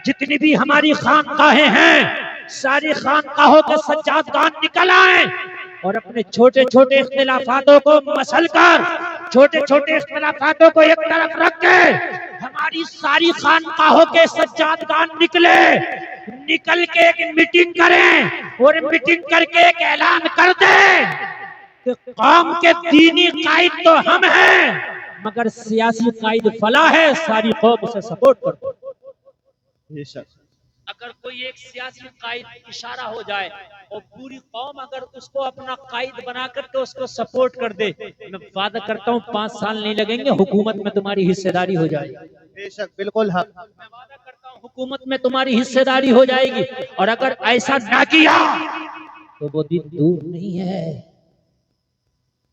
जितनी भी हमारी खानकाहें हैं सारी खानकाहों के सज्जादगान निकल आए और अपने छोटे छोटे इख्तिलाफातों को मसल कर, छोटे छोटे इख्तिलाफातों को एक तरफ रख के हमारी सारी खानकाहों के सज्जादगान निकल के एक मीटिंग करें और मीटिंग करके एक ऐलान कर दें कि कौम के दीनी कायद तो हम हैं मगर सियासी कायद फला है, सारी कौम उसे सपोर्ट करती है। अगर कोई एक सियासी कायद इशारा हो जाए और पूरी कौम अगर उसको अपना कायद बना करके उसको सपोर्ट कर दे, मैं वादा करता हूँ 5 साल नहीं लगेंगे, हुकूमत में तुम्हारी हिस्सेदारी हो जाएगी। बेशक, बिल्कुल हक। मैं वादा करता हूँ हुकूमत में तुम्हारी हिस्सेदारी हो जाएगी। और अगर ऐसा ना किया तो वो दिन दूर नहीं है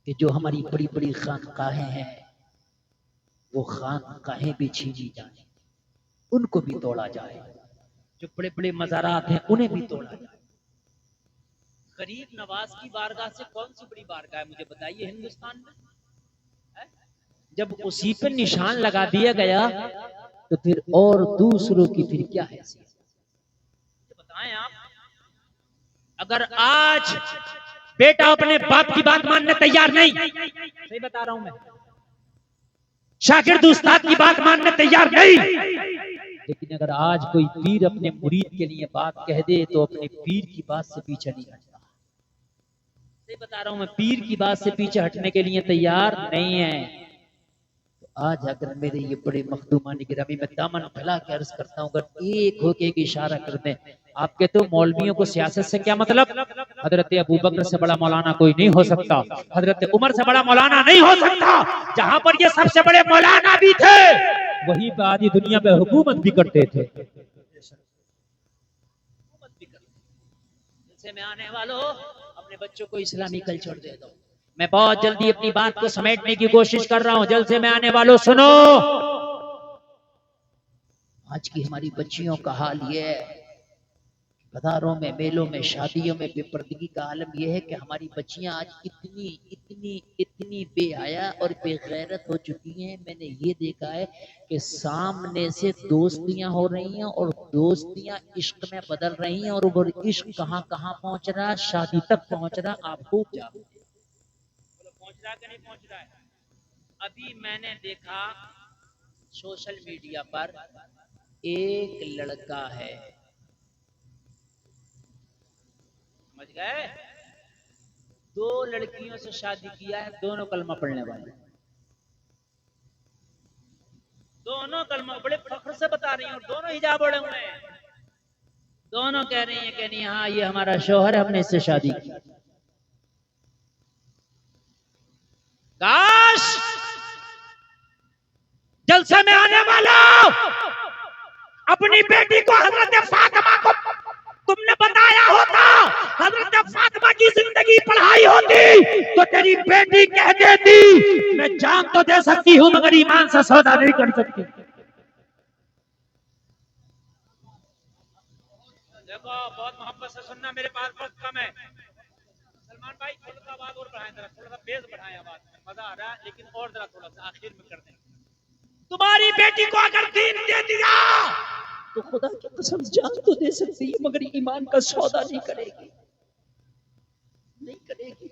कि जो हमारी बड़ी बड़ी खानकाहें हैं वो खानकाहें भी छीनी जाए, उनको भी तोड़ा जाए, जो बड़े बड़े मज़ारात हैं उन्हें भी तोड़ा जाए। गरीब नवाज की बारगाह से कौन सी बड़ी बारगाह है मुझे बताइए हिंदुस्तान में है? जब उसी पर निशान लगा दिया गया तो फिर और दूसरों की फिर क्या है? बताएं आप। अगर आज बेटा अपने बाप की बात मानने तैयार नहीं, सही बता रहा हूं मैं, शागिर्द उस्ताद की बात मानने तैयार नहीं, लेकिन अगर आज कोई पीर अपने मुरीद के लिए बात कह दे तो अपने पीर की बात से पीछे नहीं हटता। सही बता रहा हूं मैं, पीर की बात से पीछे हटने के लिए तैयार नहीं है। तो आज अगर मेरे ये बड़े मखदूमानी गिरामी में दामन फैला के अर्ज करता हूं, अगर एक होके एक इशारा कर दें, आपके तो मौलवियों को सियासत से क्या मतलब? हजरत अबू बकर से बड़ा मौलाना कोई नहीं हो सकता, हजरत उमर से बड़ा मौलाना नहीं हो सकता। जहां पर ये सबसे बड़े मौलाना भी थे वहीं पर आधी दुनिया पे हुकूमत भी करते थे। में आने वालों अपने बच्चों को इस्लामी कल्चर दे दो। मैं बहुत जल्दी अपनी बात को समेटने की कोशिश कर रहा हूं। जलसे में आने वालों सुनो, आज की हमारी बच्चियों का हाल ये है, बाजारों में, मेलों में, शादियों में बेपर्दगी का आलम यह है कि हमारी बच्चियां आज इतनी इतनी इतनी बेहया और बेगैरत हो चुकी हैं। मैंने ये देखा है कि सामने से दोस्तियां हो रही हैं और दोस्तियां इश्क में बदल रही हैं और वो इश्क कहां कहां पहुंच रहा है, शादी तक पहुंच रहा। आप खूब जानो पहुंच रहा कि नहीं पहुंच रहा है। अभी मैंने देखा सोशल मीडिया पर एक लड़का है, समझ गए, 2 लड़कियों से शादी किया है, दोनों कलमा पढ़ने वाले, दोनों कलमा बड़े फख्र से बता रही हैं और दोनों हिजाब ओढ़े हुए हैं। दोनों कह रही हैं कि नहीं हाँ ये हमारा शौहर है, हमने इससे शादी की। काश जलसे में आने वाला अपनी बेटी को हजरत फातिमा को तुमने बताया होता, हजरत फातिमा की जिंदगी पढ़ाई होती तो तेरी बेटी कह देती मैं जान तो दे सकती हूं मगर ईमान से सौदा नहीं कर सकती। देखो बहुत मोहब्बत से सुनना, मेरे पास वक्त कम है। सलमान भाई थोड़ा सा आवाज और बढ़ाएं, जरा थोड़ा सा बेस बढ़ाएं आवाज में, मजा आ रहा है लेकिन और जरा थोड़ा सा आखिर में कर दें। तुम्हारी बेटी को अगर दीन दे दिया तो खुदा की कसम जान तो दे सकती है मगर ईमान का सौदा नहीं करेगी, नहीं करेगी।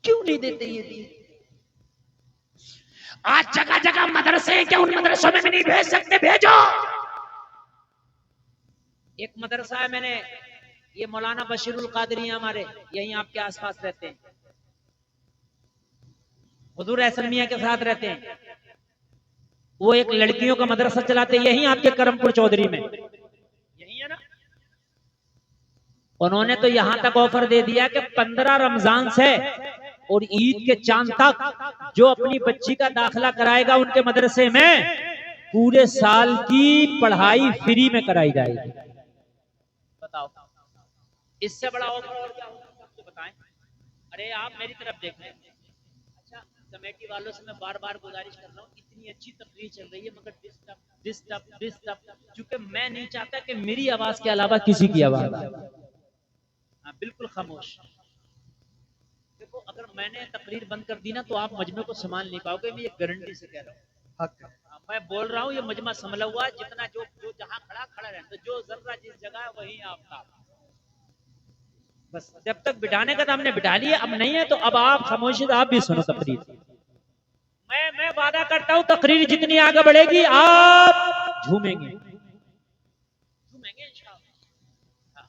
क्यों नहीं देते ये दीन? आज जगह जगह मदरसे हैं, क्या उन मदरसों में नहीं भेज सकते? भेजो। एक मदरसा है, मैंने ये मौलाना बशीरुल कादरी हमारे यहीं आपके आसपास रहते हैं, हुजूर एहसन मियां के साथ रहते हैं। वो एक लड़कियों का मदरसा चलाते यहीं आपके करमपुर चौधरी में, यही है ना। उन्होंने तो यहां तक ऑफर दे दिया कि 15 रमजान से और ईद के चांद तक जो अपनी बच्ची का दाखिला कराएगा उनके मदरसे में पूरे साल की पढ़ाई फ्री में कराई जाएगी। बताओ इससे बड़ा ऑफर और क्या हो सकता है? बताएं। अरे आप मेरी तरफ देख लें। अच्छा कमेटी वालों से मैं बार बार गुजारिश कर रहा हूँ, इतनी अच्छी तकरीर चल रही है मगर डिस्टर्ब, क्योंकि मैं नहीं चाहता कि मेरी आवाज के अलावा किसी की आवाज आए। हाँ बिल्कुल खामोश। देखो अगर मैंने तकरीर बंद कर दी ना तो आप मजमे को संभाल नहीं पाओगे, मैं ये गारंटी से कह रहा हूँ। मैं बोल रहा हूँ ये मजमा संभला हुआ है, जितना जो जहाँ खड़ा हैं, तो जो जर्रा जिस जगह है वही आफ्ताब। बस जब तक बिठाने का था हमने बिठा लिया, अब नहीं है तो अब आप खामोशी से आप भी सुनो तकरीर। मैं वादा करता हूँ तकरीर जितनी आगे बढ़ेगी आप झूमेंगे। झूमेंगे इंशाअल्लाह। हाँ।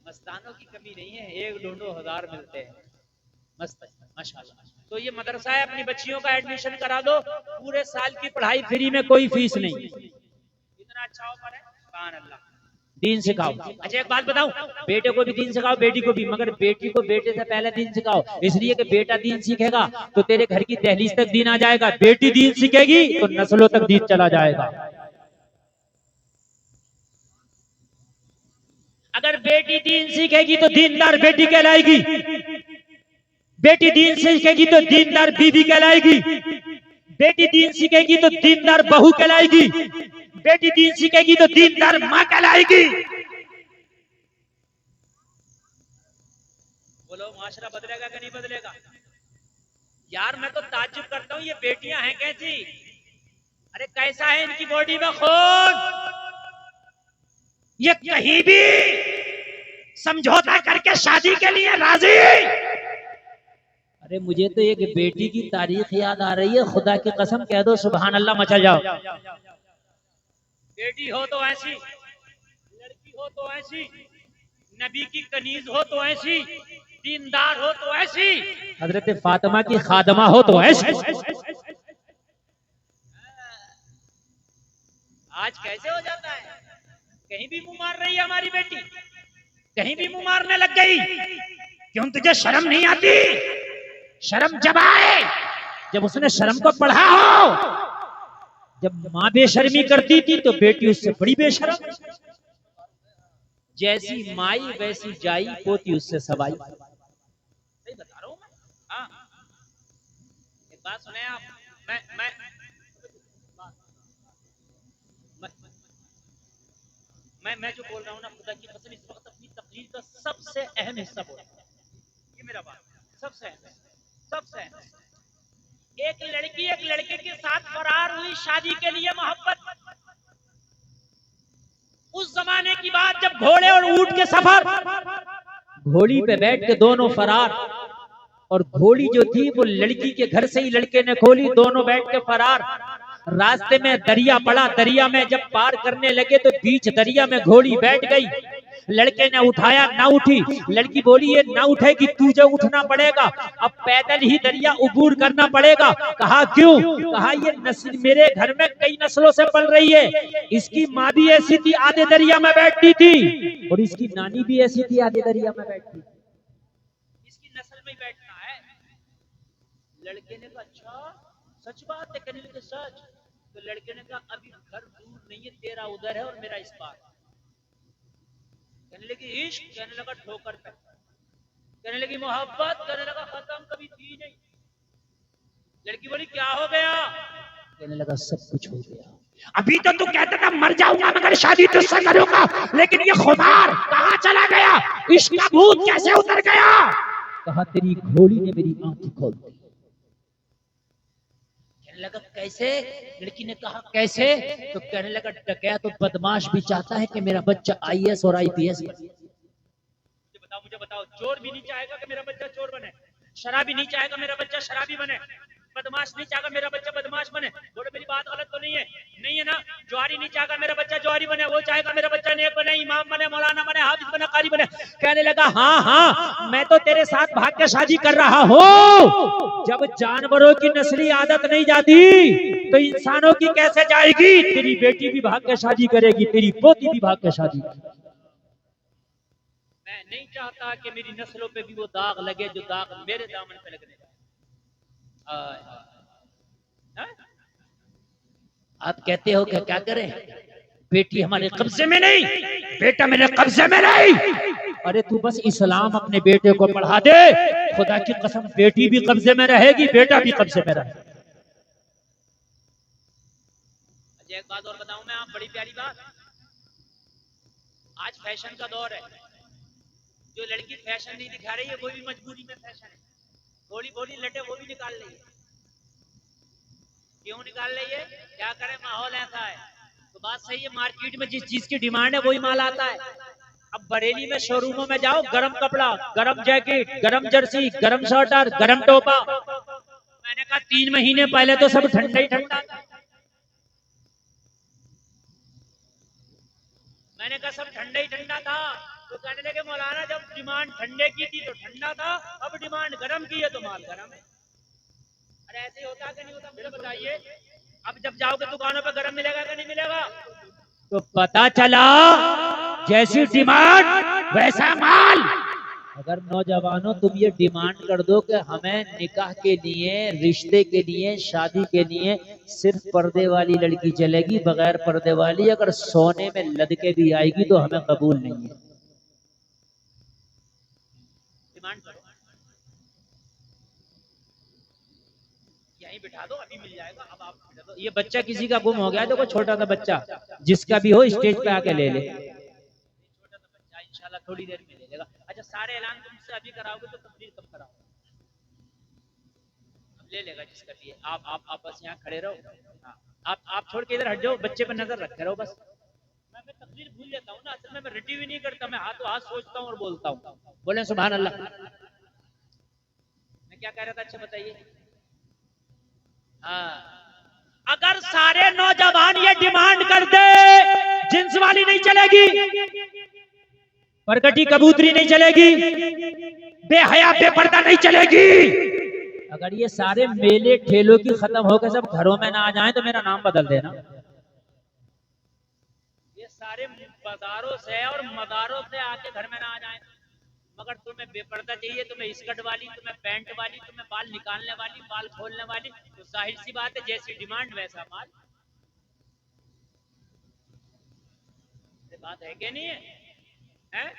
मस्तानों की कमी नहीं है, एक ढूंढो हजार मिलते हैं। मस्त है, माशाल्लाह। तो ये मदरसा है, अपनी बच्चियों का एडमिशन करा दो, पूरे साल की पढ़ाई फ्री में, कोई फीस नहीं। इतना अच्छा ऑफर है, सुभान अल्लाह। दीन सिखाओ। अच्छा एक बात बताऊं, बेटे को भी दीन सिखाओ, बेटी को भी, मगर बेटी को बेटे से पहले दीन सिखाओ, इसलिए कि बेटा दीन सीखेगा तो तेरे घर की दहलीज तक दीन आ जाएगा, बेटी दीन सीखेगी तो नस्लों तक दीन चला जाएगा। अगर बेटी दीन सीखेगी तो दीनदार बेटी कहलाएगी, बेटी दीन सीखेगी तो दीनदार बीवी कहलाएगी, बेटी दीन सीखेगी तो दीनदार बहू कहलाएगी, बेटी दीन सीखेगी तो दीनदार मां कहलाएगी। बोलो माशरा बदलेगा कि नहीं बदलेगा? यार मैं तो ताज्जुब करता हूँ, ये बेटियां हैं कैसी? अरे कैसा है इनकी बॉडी में खून? ये कहीं भी समझौता करके शादी के लिए राजी। अरे मुझे तो एक बेटी की तारीख याद आ रही है, खुदा की कसम कह दो सुभान अल्लाह मचा जाओ। बेटी हो तो ऐसी, लड़की हो तो ऐसी, नबी की कनीज हो तो ऐसी, दीनदार हो तो ऐसी, हजरत फातिमा की खादमा हो तो ऐसी। आज कैसे हो जाता है? कहीं भी मुंह मार रही है हमारी बेटी, कहीं भी मुंह मारने लग गई। क्यों तुझे शर्म नहीं आती? शर्म जब आए जब उसने शर्म को पढ़ा हो। जब माँ बेशर्मी करती थी तो बेटी उससे बड़ी बेशर्म। जैसी माई वैसी जाई, पोती उससे सवाई। सही बता रहा हूं मैं। हाँ, एक बात सुने आप, मैं मैं जो बोल रहा हूँ ना, खुदा की कसम इस वक्त अपनी तकरीर का सबसे अहम हिस्सा बोल रहा हूँ। ये मेरा बात सबसे अहम, सबसे अहम। एक लड़की एक लड़के के साथ फरार हुई शादी के लिए, मोहब्बत। उस जमाने की बात जब घोड़े और ऊंट के सफर, घोड़ी पे बैठ के दोनों फरार, और घोड़ी जो थी वो लड़की के घर से ही लड़के ने खोली, दोनों बैठ के फरार। रास्ते में दरिया पड़ा, दरिया में जब पार करने लगे तो बीच दरिया में घोड़ी बैठ गई। लड़के ने उठाया, ना उठी। लड़की बोली ये ना उठेगी, तुझे उठना पड़ेगा, अब पैदल ही दरिया उबूर करना पड़ेगा। कहा क्यों? कहा ये नस्ल मेरे घर में कई नस्लों से पल रही है। इसकी माँ भी ऐसी थी, आधे दरिया में बैठती थी, और इसकी नानी भी ऐसी थी, आधे दरिया में बैठती। इसकी नस्ल में बैठना है। लड़के ने कहा अच्छा सच बात है? कहने लगे सच। तो लड़के ने कहा अभी घर दूर नहीं है, तेरा उधर है और मेरा इस पार। कहने लगी इश्क, कहने लगा ठोकर पे। कहने लगी मोहब्बत, कहने लगा खत्म, कभी थी नहीं। लड़की बोली क्या हो गया? कहने लगा सब कुछ हो गया। अभी तो तू कहता था मर जाऊंगा मगर शादी तुझसे करूंगा, लेकिन ये खुमार कहाँ चला गया? इश्क का भूत कैसे उतर गया? कहा तेरी घोड़ी ने मेरी आंखें खोल दी। कहने लगा कैसे? लड़की ने कहा कैसे? तो कहने लगा डकैत तो बदमाश भी चाहता है कि मेरा बच्चा IAS और IPS बने। मुझे बताओ, चोर भी नहीं चाहेगा कि मेरा बच्चा चोर बने, शराबी नहीं चाहेगा मेरा बच्चा शराबी बने, बदमाश नहीं चाहेगा मेरा बच्चा बदमाश बने। बोले मेरी बात गलत तो नहीं है? नहीं है ना? जवारी नहीं चाहेगा मेरा बच्चा जवारी बने, वो चाहेगा मेरा बच्चा नेक बने, इमाम बने, मौलाना बने, हाफिज बने, कारी बने। कहने लगा हाँ हाँ मैं तो तेरे साथ भाग के शादी कर रहा हूँ। जब जानवरों की नस्ली आदत नहीं जाती तो इंसानों की कैसे जाएगी? तेरी बेटी भी भाग के शादी करेगी, तेरी पोती भी भाग के शादी करेगी। मैं नहीं चाहता कि मेरी नस्लों पे भी वो दाग लगे जो दाग मेरे दामन पे लगने। आप कहते हो कि क्या करें? बेटी हमारे कब्जे में नहीं, बेटा मेरे कब्जे में नहीं। अरे तू बस इस्लाम अपने बेटे को पढ़ा दे, खुदा की कसम बेटी भी कब्जे में रहेगी, बेटा भी कब्जे में रहेगा। एक बात और बताऊं मैं, आप बड़ी प्यारी बात। आज फैशन का दौर है। जो लड़की फैशन नहीं दिखा रही है वो भी मजबूरी में फैशन है। भोली भोली लटे वो भी निकाल रही है। क्यों निकाल रही है? क्या करें, माहौल ऐसा है। तो बात सही है, मार्केट में जिस चीज की डिमांड है वही माल आता है। अब बरेली में शोरूमों में जाओ, गरम कपड़ा, गरम जैकेट, गरम जर्सी, गरम स्वेटर, गरम टोपा। मैंने कहा 3 महीने पहले तो सब ठंडा ही ठंडा था। मैंने कहा सब ठंडा ही ठंडा था। तो कहने लगे मौलाना जब डिमांड ठंडे की थी तो ठंडा था, अब डिमांड गरम की है तो माल गरम है। अरे ऐसे ही होता कि नहीं होता, फिर बताइए। अब जब जाओगे दुकानों पे गरम मिलेगा कि नहीं मिलेगा? तो पता चला जैसी डिमांड वैसा माल। अगर नौजवानों तुम ये डिमांड कर दो कि हमें निकाह के लिए, रिश्ते के लिए, शादी के लिए सिर्फ पर्दे वाली लड़की चलेगी, बगैर पर्दे वाली अगर सोने में लदके भी आएगी तो हमें कबूल नहीं है। डिमांड करो, यहीं बिठा दो, अभी मिल जाएगा। अब आप बिठा दो। ये बच्चा किसी का गुम हो गया, देखो छोटा सा बच्चा, जिसका भी हो स्टेज पे आके ले ले। छोटा सा बच्चा इंशाल्लाह थोड़ी देर में ले लेगा। अच्छा, सारे ऐलान तुमसे अभी कराओगे तो तकरीर कब कराओगे? अब ले लेगा जिसका भी है। आप बस यहाँ खड़े रहो। हाँ, आप छोड़ के इधर हट जाओ, बच्चे पर नजर रखे रहो बस। मैं तकरीर भूल जाता हूँ ना, असल में मैं रेडी भी नहीं करता, मैं हाथों हाथ सोचता हूँ और बोलता हूँ। बोले सुभान अल्लाह। मैं क्या कह रहा था, अच्छा बताइए। हाँ, अगर सारे नौजवान ये डिमांड कर दे, जिन्स वाली नहीं चलेगी, परगटी कबूतरी नहीं चलेगी, बेहया बेपर्दा नहीं चलेगी। अगर ये सारे मेले ठेलों की खत्म होकर सब घरों में ना आ जाएं तो मेरा नाम बदल देना। ये सारे बाजारों से और मदारों से आके घर में ना आ जाएं, मगर तुम्हें बेपर्दा चाहिए, तुम्हें स्कर्ट वाली, तुम्हें पैंट वाली, तुम्हें बाल निकालने वाली, बाल खोलने वाली, तो जाहिर सी बात है जैसी डिमांड वैसा माल। बात है कि नहीं है? हैं?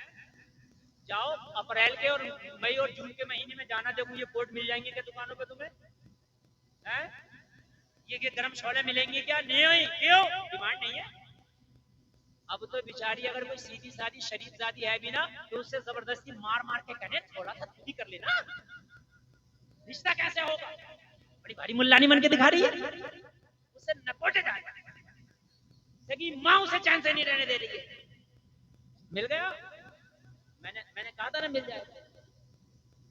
जाओ अप्रैल के और मई और जून के महीने में जाना, देखो ये कोट मिल जाएंगे क्या दुकानों पे तुम्हें? हैं? ये गर्म छोले मिलेंगे क्या? नहीं, क्यों? डिमांड नहीं है। अब तो बेचारी अगर कोई सीधी सादी शरीफजादी है भी ना, तो उससे जबरदस्ती मार मार के कहने थोड़ा सा तू भी कर लेना, रिश्ता कैसे होगा? बड़ी भारी मुल्लानी मन के दिखा रही है, उससे नपोटे जाएगा। सगी माँ उसे चैन से नहीं रहने दे रही है। मिल गया? मैंने कहा था ना मिल जाएगा।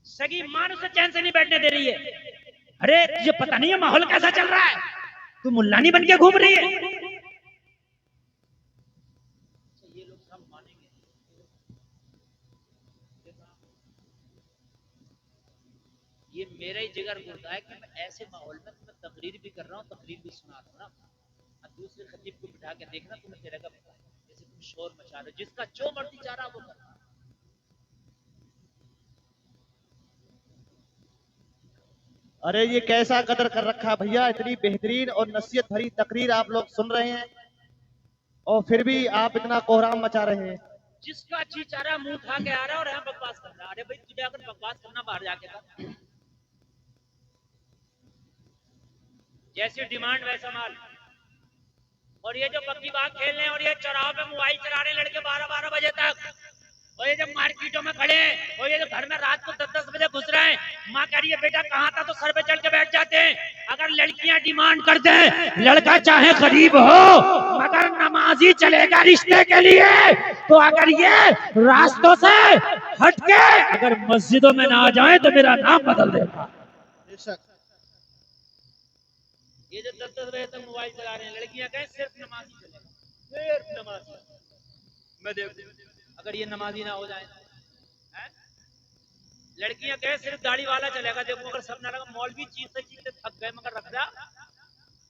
सगी माँ उसे चैन से नहीं बैठने दे रही है। अरे तुझे पता नहीं है माहौल कैसा चल रहा है, तू मुल्लानी बन के घूम रही है। ये लोग सब मानेंगे। ये मेरा ही जिगर बोलता है कि मैं ऐसे माहौल में तुम्हें तकरीर भी कर रहा हूँ, तकरीर भी सुना रहा हूँ ना, और दूसरे खतीब को बिठा के देखना तुम्हें तेरे का पता है, जैसे तुम शोर मचा रहे हो, जिसका जो मर्जी चाह रहा वो कर। अरे ये कैसा कदर कर रखा भैया, इतनी बेहतरीन और नसीहत भरी तकरीर आप लोग सुन रहे हैं और फिर भी आप इतना कोहराम मचा रहे हैं। जिसका जी चाह रहा मुंह उठा के आ रहा है और यहाँ बकवास कर रहा है। अरे भाई तुझे अगर बकवास करना बाहर जाके कर, जैसी डिमांड वैसा माल। और ये जो पक्की बात खेल रहे हैं और ये चौराहों पे मोबाइल चला रहे हैं लड़के 12-12 बजे तक, और ये जब मार्केटों में खड़े हैं और ये जो घर में रात को 10-10 बजे घुस रहे हैं, माँ कह रही है बेटा कहाँ था, तो सर पे चढ़ के बैठ जाते हैं। अगर लड़कियां डिमांड करते हैं, लड़का चाहे गरीब हो मगर नमाजी चलेगा रिश्ते के लिए, तो अगर ये रास्तों से हटके अगर मस्जिदों में ना आ जाए तो मेरा नाम बदल देगा। ये जो 10-10 बजे तक मोबाइल चला रहे हैं लड़कियां कहें सिर्फ नमाजी चलेगा, सिर्फ नमाजी। मैं देखूं अगर ये नमाजी ना हो जाए। लड़कियां कहें सिर्फ दाढ़ी वाला चलेगा, देखो अगर सब ना लगा, मौलवी चीखते चीखते थक गए मगर रख जा।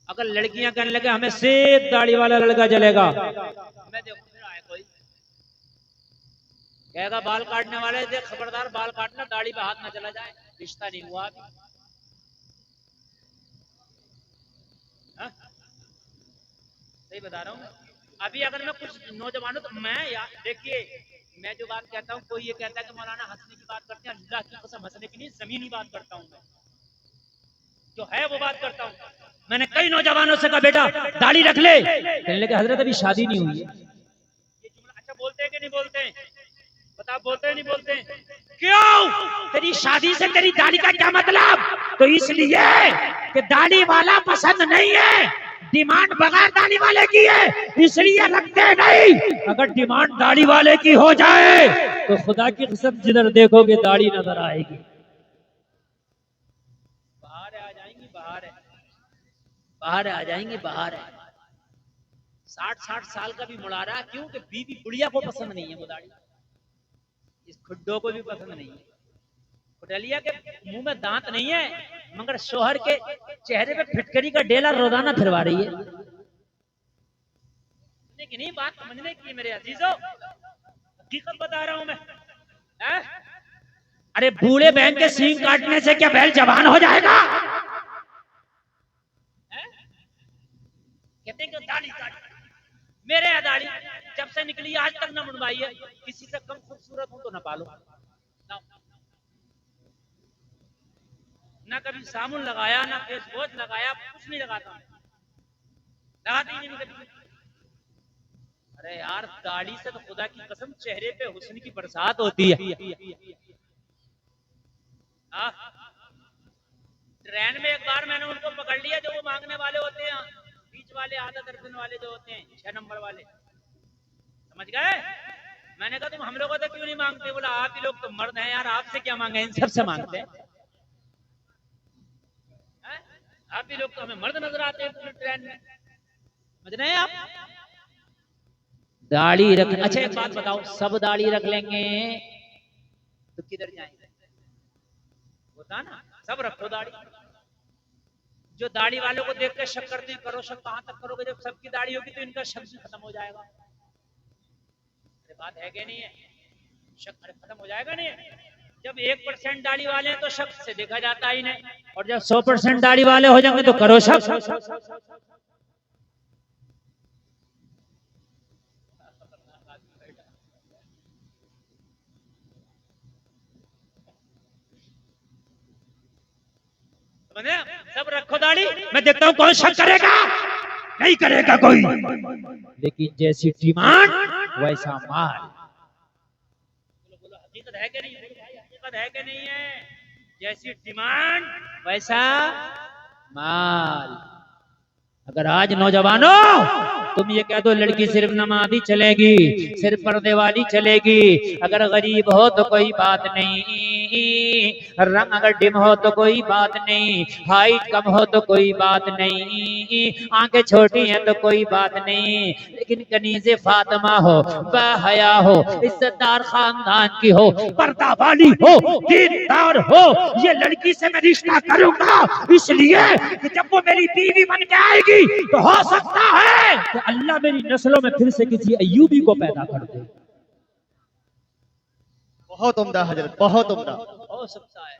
अगर लड़कियां कहने लगे हमें सिर्फ दाढ़ी वाला लड़का चलेगा, मैं देखूं फिर आए कोई कहेगा बाल काटने वाले देख खबरदार, बाल काटना, दाढ़ी पे हाथ ना चला जाए, रिश्ता नहीं हुआ अभी। सही बता रहा हूँ मैं। अभी अगर मैं कुछ नौजवानों, तो मैं यार देखिए, मैं जो बात कहता हूँ, कोई ये कहता है कि मौलाना हंसने की बात करते हैं, अल्लाह की कसम हंसने की नहीं, जमीनी बात करता हूँ मैं, जो है वो बात करता हूँ। मैंने कई नौजवानों से कहा बेटा दाढ़ी रख ले, कहने लगे हजरत अभी शादी नहीं हुई है। ये जुमला अच्छा बोलते हैं कि नहीं बोलते हैं? बता, बोलते नहीं बोलते? क्यों? तेरी शादी से तेरी दाढ़ी का क्या मतलब? तो इसलिए कि दाढ़ी वाला पसंद नहीं है, डिमांड बगैर दाढ़ी वाले की है, इसलिए रखते नहीं। अगर डिमांड दाढ़ी वाले की हो जाए तो खुदा की कसम जिधर देखोगे दाढ़ी नजर आएगी। बाहर आ जाएंगी, बाहर आ जाएंगी, बाहर है। 60 साल का भी मुड़ा रहा, क्यों? कि बीवी बुढ़िया को पसंद नहीं है वो दाढ़ी, इस खुड्डों को भी पसंद नहीं है। खुडलिया के मुंह में दांत नहीं है, मगर शोहर के चेहरे पे फिटकरी का डेला रोजाना फिरवा रही है। लेकिन नहीं, बात समझने की मेरे अजीजों, हकीकत बता रहा हूं मैं। है? अरे बूढ़े बहन के सींग काटने से क्या बैल जवान हो जाएगा? कहते हैं कि दाढ़ी काट, मेरे यहाँ दाढ़ी जब से निकली आज तक ना मुंडवाई है। किसी से कम खूबसूरत हूं तो ना पालो, ना कभी साबुन लगाया, ना फेस वॉश लगाया, कुछ नहीं लगाता, लगाती ही नहीं कभी। अरे यार, दाढ़ी से तो खुदा की कसम चेहरे पे हुस्न की बरसात होती है। ट्रेन में एक बार मैंने उनको पकड़ लिया, जो वो मांगने वाले होते हैं, बीच वाले, आधा दर्जन वाले जो होते हैं, 6 नंबर वाले, समझ गए? मैंने कहा तुम हम लोगों तो क्यों नहीं मांगते? बोला आप ही लोग तो मर्द हैं यार, आपसे क्या मांगे, इन सबसे मांगते हैं। आप ही लोग तो हमें मर्द नजर आते हैं पूरी ट्रेन में, समझ रहे हैं आप? दाढ़ी रख, अच्छा एक बात बताओ, सब दाढ़ी रख लेंगे तो किधर जाएंगे? होता ना, सब रखो दाढ़ी। जो दाढ़ी वालों को देख के शक करते हैं, करो शक, कहां तक करोगे? जब सबकी दाढ़ी होगी तो इनका शक भी खत्म हो जाएगा। अरे बात है कि नहीं है? शक खत्म हो जाएगा नहीं? जब 1% दाढ़ी वाले हैं तो शक से देखा जाता ही नहीं, और जब 100% दाढ़ी वाले हो जाएंगे तो करो शक। सब रखो दाढ़ी। मैं देखता हूँ कौन शक करेगा, नहीं करेगा कोई। लेकिन जैसी डिमांड वैसा माल। हकीकत है कि नहीं? हकीकत है कि नहीं है? जैसी डिमांड वैसा माल। अगर आज नौजवानों तुम ये कह दो लड़की सिर्फ नमाज़ी चलेगी, सिर्फ पर्दे वाली चलेगी, अगर गरीब हो तो कोई बात नहीं, रंग अगर डिम हो तो कोई बात नहीं, हाइट कम हो तो कोई बात नहीं, आंखें छोटी हैं तो कोई बात नहीं, लेकिन कनीज़े फातिमा हो, बाहया हो, इज्जतदार खानदान की हो, पर्दा वाली हो, दीनदार हो, ये लड़की से मैं रिश्ता करूंगा, इसलिए कि जब वो मेरी बीवी बन के आएगी तो हो सकता है कि अल्लाह मेरी नस्लों में फिर से किसी अय्यूबी को पैदा कर दे। बहुत उम्दा हजरत, बहुत उम्दा। हो सकता है।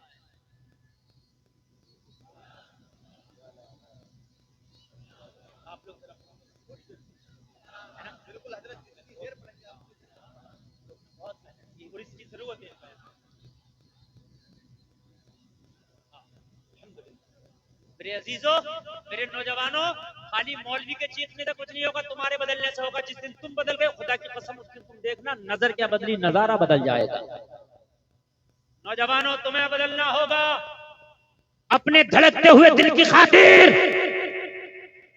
आप लोग बिल्कुल हजरत बहुत इसकी जरूरत है। मेरे अजीजों, मेरे नौजवानों, खाली मौलवी के चीखने से कुछ नहीं होगा, तुम्हारे बदलने से होगा। जिस दिन तुम बदल गए, खुदा की कसम, उस दिन तुम देखना नजर क्या बदली, नजारा बदल जाएगा। नौजवानों, तुम्हें बदलना होगा। अपने धड़कते हुए दिल की खातिर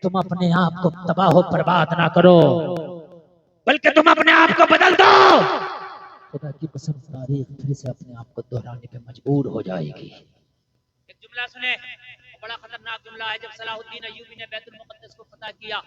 तुम अपने आप को तबाह बर्बाद ना करो, बल्कि तुम अपने आप को बदल दो। खुदा की कसम, तारीख फिर से अपने आप को दोहराने पे मजबूर हो जाएगी। एक जुमला सुने, बड़ा खतरनाक जुमला है। जब सलाहुद्दीन अय्यूबी ने बैतुल मुक़द्दस को फतह किया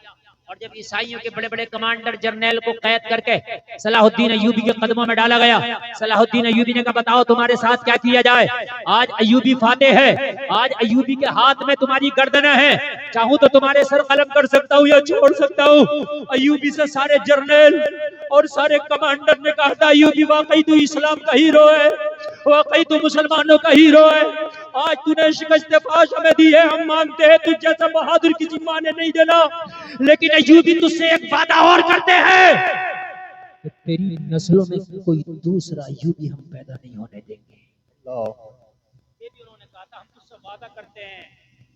और जब ईसाइयों के बड़े बड़े कमांडर जर्नल को कैद करके सलाहुद्दीन अय्यूबी के कदमों में डाला गया, सलाहुद्दीन अय्यूबी ने कहा बताओ तुम्हारे साथ क्या किया जाए। आज अय्यूबी फातेह है, आज अय्यूबी के हाथ में तुम्हारी गर्दनें हैं, चाहूं तो तुम्हारे सर कलम कर सकता हूँ या छोड़ सकता हूँ। अय्यूबी से सारे जर्नल और सारे कमांडर ने कहा था अय्यूबी वाकई तू इस्लाम का हीरो है, वाकई तू मुसलमानों का हीरो है, आज तूने शिकस्त फाश हमें दी है, हम मानते हैं तुझ जैसा बहादुर किसी माँ ने नहीं देना, लेकिन अय्यूबी तुझसे एक वादा और करते हैं कि तेरी नस्लों में कोई दूसरा अय्यूबी हम पैदा नहीं होने देंगे। ये भी उन्होंने कहा था, हम तुझसे वादा करते हैं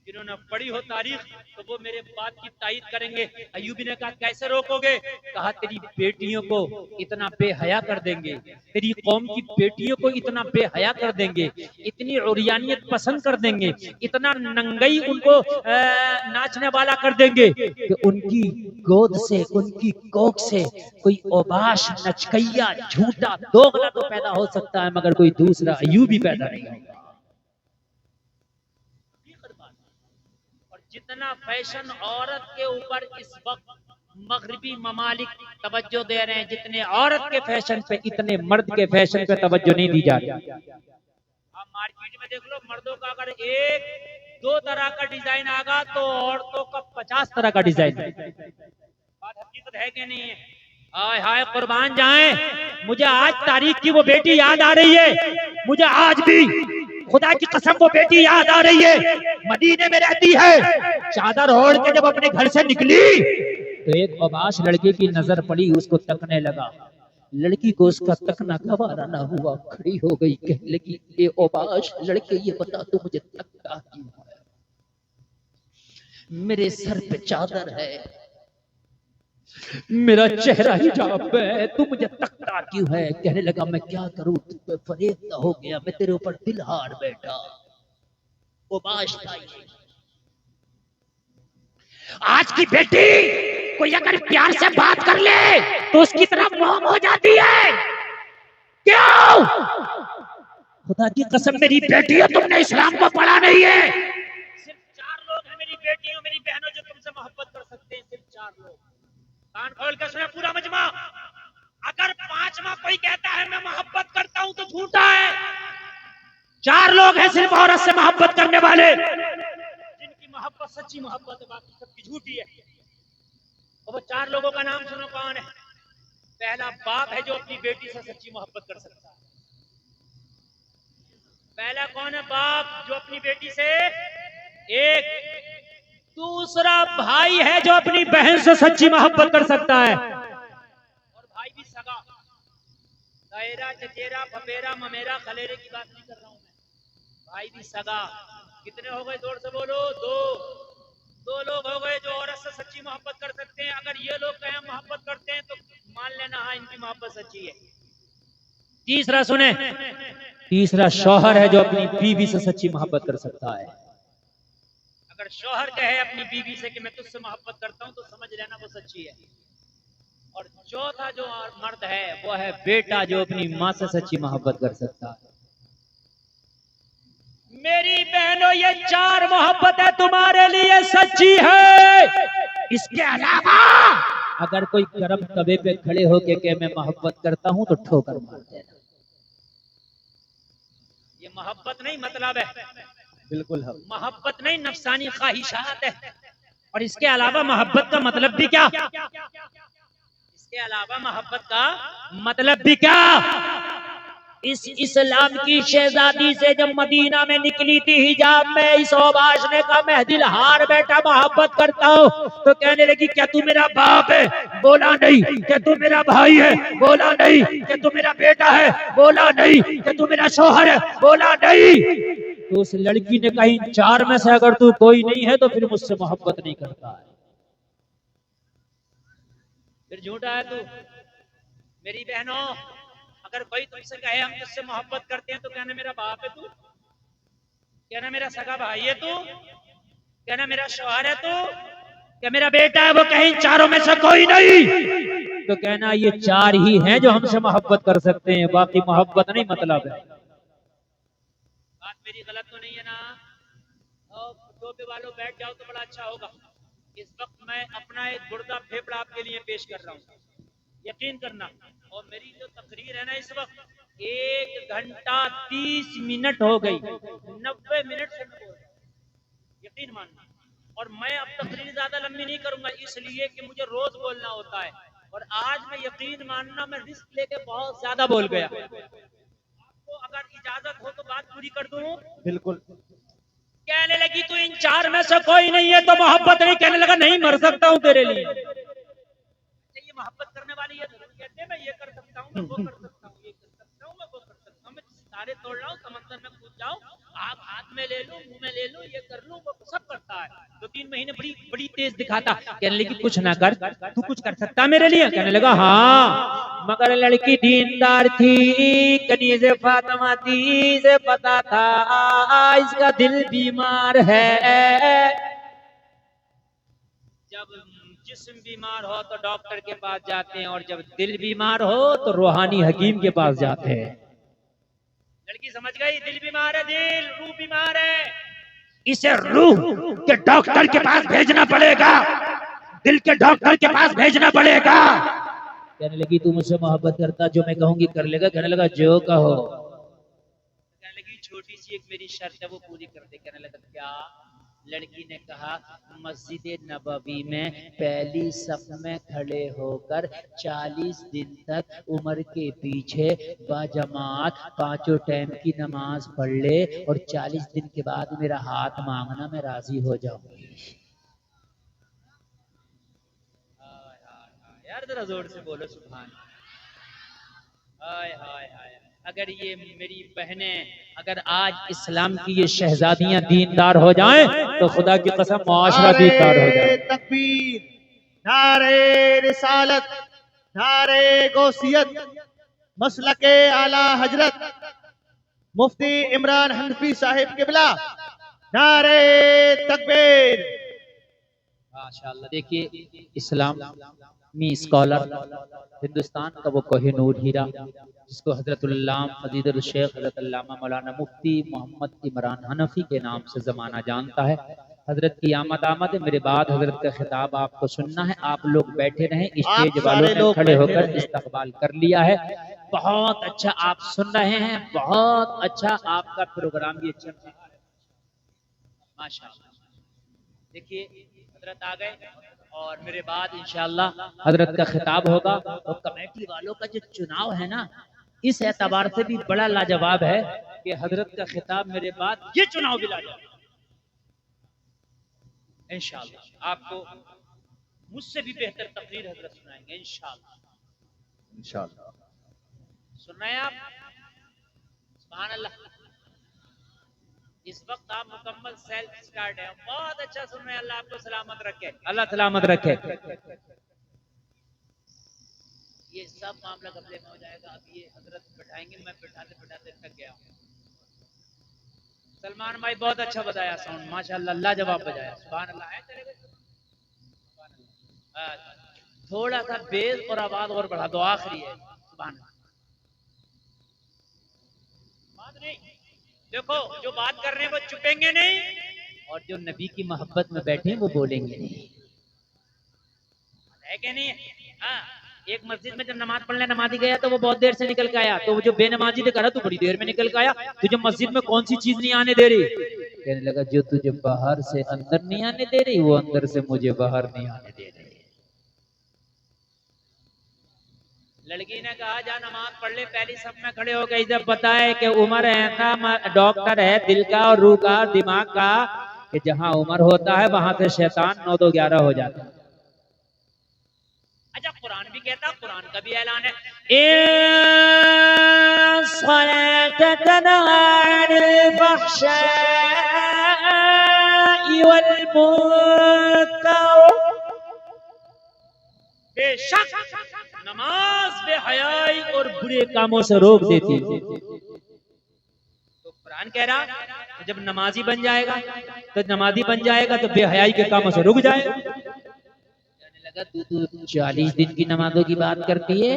जिन्होंने पढ़ी हो तारीख तो वो मेरे बात की तायीद करेंगे। अय्यूबी ने कहा कैसे रोकोगे? कहा तेरी बेटियों को इतना बेहया कर देंगे, तेरी कौम की बेटियों को इतना बेहया कर देंगे, इतनी उरियानियत पसंद कर देंगे, इतना नंगई उनको नाचने वाला कर देंगे कि उनकी गोद से, उनकी कोख से कोई ओबाश, नचकैया, झूठा, दोगला तो पैदा हो सकता है मगर कोई दूसरा अय्यूबी पैदा नहीं होगा। और जितना फैशन औरत के ऊपर इस वक्त मगरिबी ममालिक तवज्जो दे रहे हैं, जितने औरत के फैशन पे इतने मर्द के फैशन पे तवज्जो नहीं दी जा रही। आप मार्केट में देख लो, मर्दों का अगर एक दो तरह का डिजाइन आगा तो औरतों का 50 तरह का डिजाइन। बात हकीकत है कि नहीं है? हाय हाय कुर्बान जाएं, मुझे आज तारीख की वो बेटी याद आ रही है, मुझे आज भी खुदा की कसम वो बेटी याद आ रही है, मदीने में रहती है, चादर ओढ़ के जब अपने घर से निकली तो एक अबाश लड़के की नजर पड़ी, उसको तकने लगा। लड़की को उसका तकना गवारा ना हुआ, खड़ी हो गई, कहने लगी ए अबाश लड़के, ये बता तू मुझे तकता क्यों है? मेरे सर पे चादर है, मेरा चेहरा हिजाब है, तू मुझे तकता क्यों है? कहने लगा मैं क्या करूं, तू पे फरेब हो गया, मैं तेरे ऊपर दिल हार बैठा। वो बाश आज की बेटी कोई अगर प्यार से बात कर ले तो उसकी तरफ मोम हो जाती है। क्यों? खुदा की कसम मेरी बेटी है, तुमने इस्लाम को पढ़ा नहीं है। सिर्फ 4 लोग हैं मेरी बेटियों, मेरी बहनों जो तुमसे मोहब्बत कर सकते हैं, सिर्फ 4 लोग। कान खोल कर सुने पूरा मजमा। अगर 5वां कोई कहता है मैं मोहब्बत करता हूं तो झूठा है। 4 लोग हैं सिर्फ औरत से मोहब्बत करने वाले, जिनकी मोहब्बत सच्ची मोहब्बत है, बाकी सबकी झूठी है। और वो 4 लोगों का नाम सुनो कौन है? पहला बाप है जो अपनी बेटी से सच्ची मोहब्बत कर सकता है। पहला कौन है? बाप जो अपनी बेटी से एक। दूसरा भाई है जो अपनी बहन से सच्ची मोहब्बत कर सकता है, और भाई भी सगा। दायरा, चचेरा, फपेरा, ममेरा, खलेरे की बात नहीं कर रहा हूं मैं, भाई भी सगा। कितने हो गए? जोर से बोलो। 2 लोग हो गए जो औरत से सच्ची मोहब्बत कर सकते हैं। अगर ये लोग कहें मोहब्बत करते हैं तो मान लेना हाँ इनकी मोहब्बत सच्ची है। तीसरा सुने, तीसरा शौहर है जो अपनी बीवी से सच्ची मोहब्बत कर सकता है। अगर शौहर कहे अपनी बीवी से कि मैं तुझसे मोहब्बत करता हूं तो समझ लेना वो सच्ची है। और चौथा जो मर्द है वो है बेटा जो अपनी मां से सच्ची मोहब्बत कर सकता है। मेरी बहनों ये 4 मोहब्बतें तुम्हारे लिए सच्ची है। इसके अलावा अगर कोई गरम तवे पे खड़े होके के मैं मोहब्बत करता हूं तो ठोकर मार देना। ये मोहब्बत नहीं मतलब है, बिल्कुल है। मोहब्बत नहीं नफसानी ख्वाहिशात है। और इसके अलावा मोहब्बत का मतलब भी क्या? इसके अलावा मोहब्बत का मतलब भी क्या? इस इस्लाम की शहजादी से जब मदीना में निकली थी हिजाब में, इस औबाश ने कहा मैं दिल हार बैठा मोहब्बत करता हूँ। तो कहने लगी क्या तू मेरा बाप है? बोला नहीं। क्या तू मेरा भाई है? बोला नहीं। क्या तू मेरा बेटा है? बोला नहीं। क्या तू मेरा शौहर है? बोला नहीं। तो उस लड़की ने कही 4 में से अगर तू कोई नहीं है तो फिर मुझसे मोहब्बत नहीं करता है, फिर झूठा है तू। मेरी बहनों अगर कोई तुमसे कहे हम तुझसे मोहब्बत करते हैं तो कहना मेरा बाप है तू, कहना मेरा सगा भाई है तू, कहना मेरा शौहर है तू, क्या मेरा बेटा है? वो कहीं 4 में से कोई नहीं तो कहना ये 4 ही हैं जो हमसे मोहब्बत कर सकते हैं, बाकी मोहब्बत नहीं मतलब है। बात मेरी गलत तो नहीं है ना? टोपे वालों बैठ जाओ तो बड़ा अच्छा होगा। इस वक्त मैं अपना एक गुर्दा फेफड़ा आपके लिए पेश कर रहा हूँ, यकीन करना। और मेरी जो तकरीर है ना इस वक्त 1 घंटा 30 मिनट हो गई, 90 मिनट से यकीन मानना। और मैं अब तकरीर ज्यादा लंबी नहीं करूंगा इसलिए कि मुझे रोज बोलना होता है, और आज मैं यकीन मानना मैं रिस्क लेके बहुत ज्यादा बोल गया। आपको अगर इजाजत हो तो बात पूरी कर दूं? बिल्कुल। कहने लगी तू इन 4 में से कोई नहीं है तो मोहब्बत नहीं। कहने लगा नहीं मर सकता हूं तेरे लिए। ये मोहब्बत करने वाली है, कहते हैं मैं ये कर सकता हूं, मैं वो कर सकता हूं, ये कर सकता हूं, मैं वो कर सकता हूं, मैं तारे तोड़ रहा हूं, समंदर में कूद जाओ, आप हाथ में ले लो, मुंह में ले लो, ये कर लो, वो सब करता है। 2-3 महीने बड़ी बड़ी तेज दिखाता, कहने लगी कुछ ना कर, तू कुछ कर सकता मेरे लिए? कहने लगा हाँ, मगर लड़की दीनदार थी, कनीज़ फातिमा थी, इसे पता था इसका दिल बीमार है। जब जिस्म बीमार हो तो डॉक्टर के पास जाते हैं, और जब दिल बीमार हो तो रूहानी हकीम के पास जाते हैं। लड़की समझ गई, दिल बीमार है, दिल, रूह बीमार है, इसे रूह के डॉक्टर के पास भेजना पड़ेगा, दिल के डॉक्टर के पास भेजना पड़ेगा। कहने लगी तू मुझसे मोहब्बत करता, जो मैं कहूंगी कर लेगा? कहने लगा जो कहो। कहने लगी छोटी सी एक मेरी शर्त है, वो पूरी कर दे। कहने लगा क्या? लड़की ने कहा मस्जिद नबवी में पहली सफ में खड़े होकर 40 दिन तक उम्र के पीछे बाजमात 5 टाइम की नमाज पढ़ ले, और 40 दिन के बाद मेरा हाथ मांगना, मैं राजी हो जाऊंगी। यार जरा जोर से बोलो सुभान। हाय हाय हाय, अगर ये मेरी बहनें, अगर आज इस्लाम की ये शहजादियां दीनदार हो जाएं तो खुदा की कसम मुआशरा दीनदार हो जाए। तकबीर, नारे रिसालत, नारे गौसियत, मसलके आला हजरत मुफ्ती इमरान हनफी साहिब किबला, नारे तकबीर। माशाअल्लाह। देखिए इस्लामी स्कॉलर, हिंदुस्तान का वो कोहिनूर हीरा, जिसको हजरतुल्लाम फजीलुल शेख हजरत अल्लामा मौलाना मुफ्ती मोहम्मद इमरान हनफी के नाम से जमाना जानता है। हजरत की आमद है, मेरे बाद हजरत का खिताब आपको सुनना है। आप लोग बैठे रहें, स्टेज वालों ने खड़े होकर इस्तकबाल कर लिया है। बहुत अच्छा आप सुन रहे हैं, बहुत अच्छा आपका प्रोग्राम ये चल रहा है, माशाअल्लाह। देखिए हजरत आ गए, और मेरे बाद इंशाअल्लाह हजरत का खिताब होगा। और कमेटी वालों का जो चुनाव है ना, इस एतबार से भी बड़ा लाजवाब है कि हजरत का खिताब मेरे बाद ये चुनाव भी लाजवाब। इंशाअल्लाह आपको मुझसे भी बेहतर तकरीर हजरत सुनाएंगे इंशाअल्लाह। इंशाअल्लाह सुन रहे हैं आप? सुभान अल्लाह। इस वक्त आप मुकम्मल सेल्फ स्टार्ट है, बहुत अच्छा सुन रहे हैं। अल्लाह आपको सलामत रखे, अल्लाह सलामत रखे। ये सब मामला कपड़े में हो जाएगा। अब ये हजरत बैठाएंगे, मैं बैठाते बैठाते थक गया हूँ। सलमान भाई बहुत अच्छा बताया साउंड, माशाअल्लाह, लाजवाब बजाया, सुभान अल्लाह। है चलेगा? थोड़ा सा बेस और आवाज और बढ़ा दो, आखिरी है, सुभान अल्लाह। बात नहीं, देखो जो बात कर रहे हैं वो चुपेंगे नहीं, और जो नबी की मोहब्बत में बैठे हैं वो बोलेंगे नहीं, है कि नहीं? हाँ, एक मस्जिद में जब नमाज पढ़ने नमाजी गया तो वो बहुत देर से निकल के आया, तो वो जो बेनमाजी ने कहा तू बड़ी देर में निकल के आया, तुझे मस्जिद में कौन सी चीज नहीं आने दे रही? कहने लगा जो तुझे बाहर से अंदर नहीं आने दे रही, वो अंदर से मुझे बाहर नहीं आने दे रही। लड़की ने कहा जा नमाज पढ़ ले, पहली सब में खड़े हो गई। जब बताए कि उमर ऐसा डॉक्टर है दिल का और रूह का दिमाग का, कि जहां उमर होता है वहां से शैतान 9 2 11 हो जाता है। अच्छा, कुरान भी कहता, कुरान का भी ऐलान है, बेशक नमाज बेहयाई और बुरे कामों से रोक देती है। तो कुरान कह रहा जब नमाजी बन जाएगा तो नमाजी बन जाएगा तो बेहयाई के कामों से रुक जाएगा। तू 40 दिन की नमाजों की बात करती है,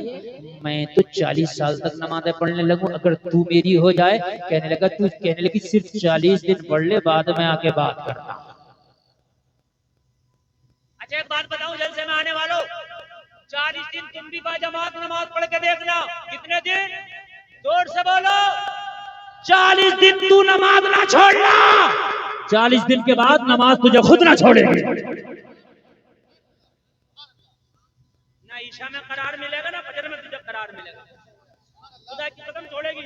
मैं तो 40 साल तक नमाजें पढ़ने लगूं अगर तू मेरी हो जाए। कहने लगा तू, कहने लगी सिर्फ 40 दिन पढ़ ले, बाद में आके बात करता। अच्छा एक बात बताऊं जलसे में आने वालों, 40 दिन तुम भी बाजमात नमाज पढ़ के देखना। कितने दिन? जोर से बोलो। 40 दिन तू नमाज ना छोड़ना, 40 दिन के बाद नमाज तुझे खुद ना छोड़ेगी। ना ईशा में करार मिलेगा ना फजर में तुझे करार मिलेगा, खुदा की कसम छोड़ेगी।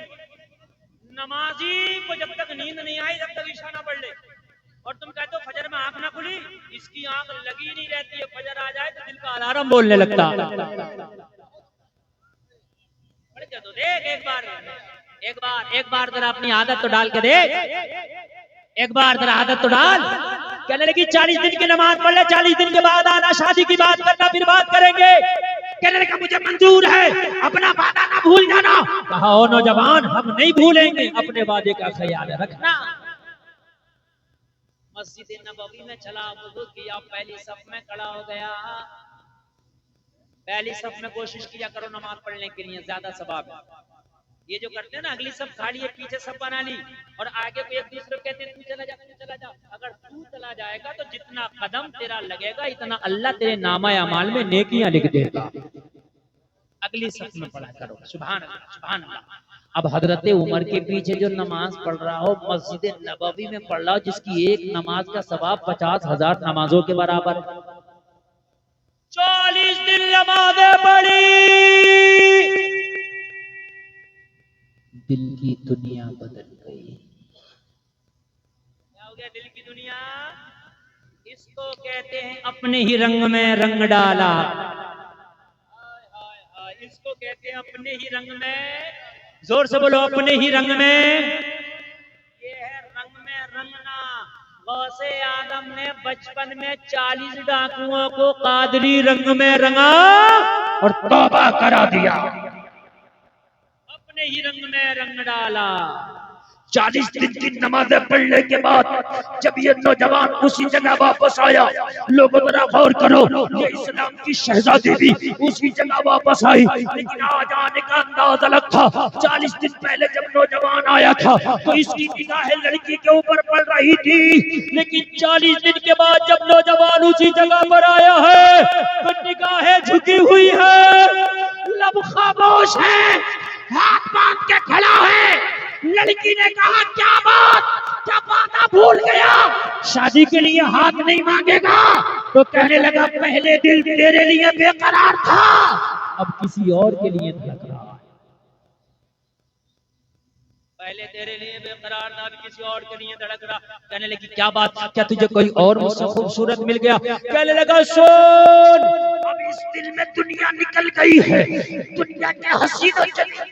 नमाजी को जब तक नींद नहीं आई जब तक ईशा ना पढ़ ले, और तुम कहते हो फजर में आंख ना खुली, इसकी आंख लगी नहीं रहती है, फजर आ जाए तो दिल का अलार्म बोलने लगता। पढ़ के तो देख एक बार, एक बार जरा अपनी आदत तो डाल के देख, एक बार जरा आदत तो डाल। कहने लगी 40 दिन की नमाज पढ़ ले, 40 दिन के बाद आना, शादी की बात करना, फिर बात करेंगे। कहने लगा मुझे मंजूर है, अपना वादा ना भूल जाना। कहा ओ नौजवान, हम नहीं भूलेंगे, अपने वादे का ख्याल रखना। मस्जिद नबवी में चला, वुजू किया, पहली सफ में खड़ा हो गया। पहली सफ में कोशिश किया करो नमाज पढ़ने के लिए, ज्यादा सवाब है। ये जो करते हैं ना, अगली सब खाली है, पीछे सब बना ली और आगे को एक दूसरे को कहते हैं तू चला जा, तू चला जा। अगर तू चला जाएगा तो जितना कदम तेरा लगेगा इतना अल्लाह तेरे नामा अमाल में नेकियां लिख देगा। अगली सब में पढ़ा करो। सुभान अल्लाह, सुभान अल्लाह। अब हजरत उमर के पीछे जो नमाज पढ़ रहा हो, मस्जिद नबवी में पढ़ रहा हो, जिसकी एक नमाज का सवाब 50,000 नमाजों के बराबर। 40 दिन नमाजें पढ़ी, दिल की दुनिया बदल गई। क्या हो गया दिल की दुनिया? इसको कहते हैं अपने ही रंग में रंग डाला। इसको कहते हैं अपने ही रंग में, जोर से बोलो, अपने ही रंग में। ये है रंग में रंगना। गौसे आदम ने बचपन में 40 डाकुओं को कादरी रंग में रंगा और तौबा करा दिया। अपने ही रंग में रंग डाला। 40 दिन की नमाजें पढ़ने के बाद जब ये नौजवान उसी जगह वापस आया, लोगों जरा गौर करो, ये इस्लाम की शहजादी भी उसी जगह वापस आई। लेकिन आज आने का अंदाज अलग था। 40 दिन पहले जब नौजवान आया था तो इसकी निगाहें लड़की के ऊपर पड़ रही थी, लेकिन 40 दिन के बाद जब नौजवान उसी जगह पर आया है तो निगाहें झुकी हुई है, लब खामोश है, हाथ बांध के खड़ा है। लड़की ने कहा क्या बात, क्या वादा भूल गया, शादी के लिए हाथ नहीं मांगेगा? तो कहने लगा पहले दिल तेरे लिए बेकरार था, अब किसी और के लिए धड़क रहा है। पहले तेरे लिए बेकरार था, अब किसी और के लिए धड़क रहा। कहने लगी क्या बात, क्या तुझे कोई और मुझसे खूबसूरत मिल गया? कहने लगा सुन, अब इस दिल में दुनिया निकल गई है, दुनिया के हसीन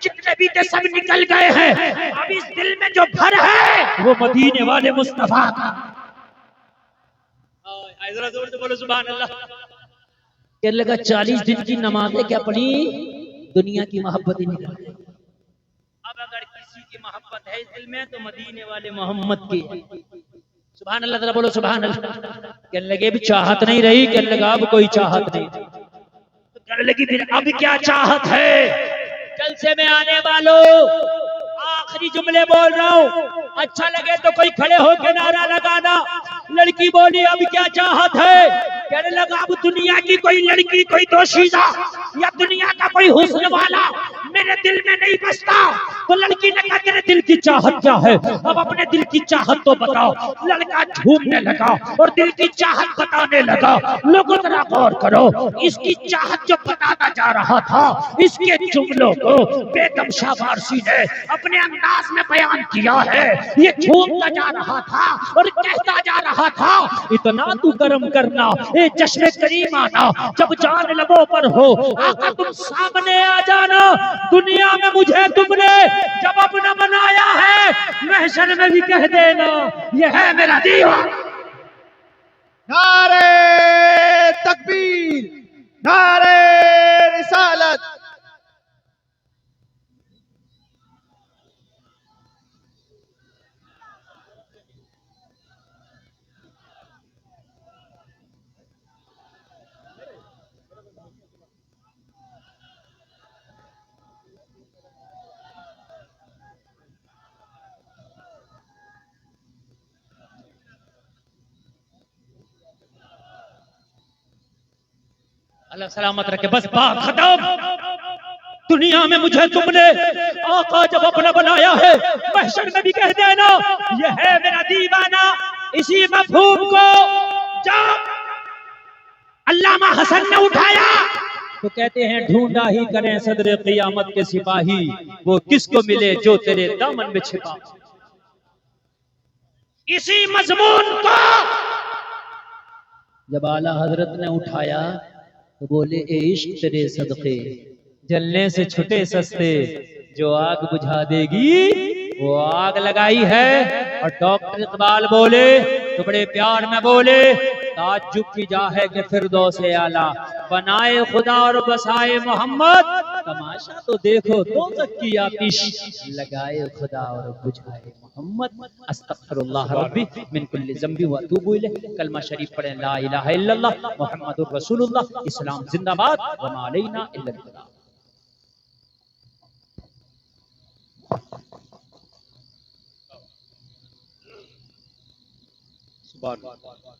जितने भी थे सब निकल गए हैं। अब इस दिल में जो घर है वो मदीने वाले मुस्तफा का। जरा जोर से बोलो सुभान अल्लाह। कहने लगा 40 दिन की नमाजें क्या पढ़ी, दुनिया की मोहब्बत ही निकल गई। अब अगर किसी की मोहब्बत है इस दिल में तो मदीने वाले मोहम्मद की। सुभान अल्लाह, जरा बोलो सुभान अल्लाह। कहने लगे भी चाहत नहीं रही, कहने लगा अब कोई चाहत नहीं। तो कहने लगी फिर अब क्या चाहत है? जलसे में आने वालों, आखिरी जुमले बोल रहा हूँ, अच्छा लगे तो कोई खड़े होकर नारा लगाना। लड़की बोली अब क्या चाहत है? कहने लगा अब दुनिया की कोई लड़की, कोई दोशीज़ा या दुनिया का कोई हुस्न वाला मेरे दिल में नहीं बसता। तो लड़की ने कहा तेरे दिल की चाहत क्या है, अब अपने दिल की चाहत तो बताओ। लड़का झूमने लगा और दिल की चाहत बताने लगा। लोगों जरा गौर करो, इसकी चाहत जो बताना जा रहा था, इसके जुमलों को बेगम शाबाशी ने अपने अंदाज में बयान किया है। ये झूमता जा रहा था और कहता जा रहा था इतना तू कर्म करना, ए चश्मे करीम आना, जब जान लबों पर हो आका तुम सामने आ जाना। दुनिया में मुझे तुमने जब अपना बनाया है, महशर में भी कह देना ये है मेरा दीवाना। नारे तकबीर, नारे रिसालत। अल्लाह सलामत रखे। बस बात खत्म। दुनिया में मुझे तुमने आका जब अपना बनाया है, महशर में भी कह देना ये है मेरा दीवाना। इसी मफहूम को जब अल्लामा हसन ने उठाया तो कहते हैं ढूंढा ही करें सदर क़ियामत के सिपाही, वो किसको मिले जो तेरे दामन में छिपा। इसी मजमून को जब आला हजरत ने उठाया तो बोले ए इश्क तेरे सदके, जलने से छुटे सस्ते, जो आग बुझा देगी वो आग लगाई है। और डॉक्टर इकबाल बोले तो बड़े प्यार में बोले, ताज्जुब की जा है कि फिरदौस-ए आला बनाए खुदा और बसाए मोहम्मद, तमाशा तो देखो दोज़ख की आतिश लगाए खुदा और बुझाए मोहम्मद। अस्तगफिरुल्लाह रब्बी मिन कुल्लि ज़ंबि व अतूबु इलैह। कलमा शरीफ पढ़ें, ला इलाहा इल्लल्लाह मुहम्मदुर रसूलुल्लाह, इस्लाम जिंदाबाद, व मा अलैना इल्लल बलाग। सुभान अल्लाह।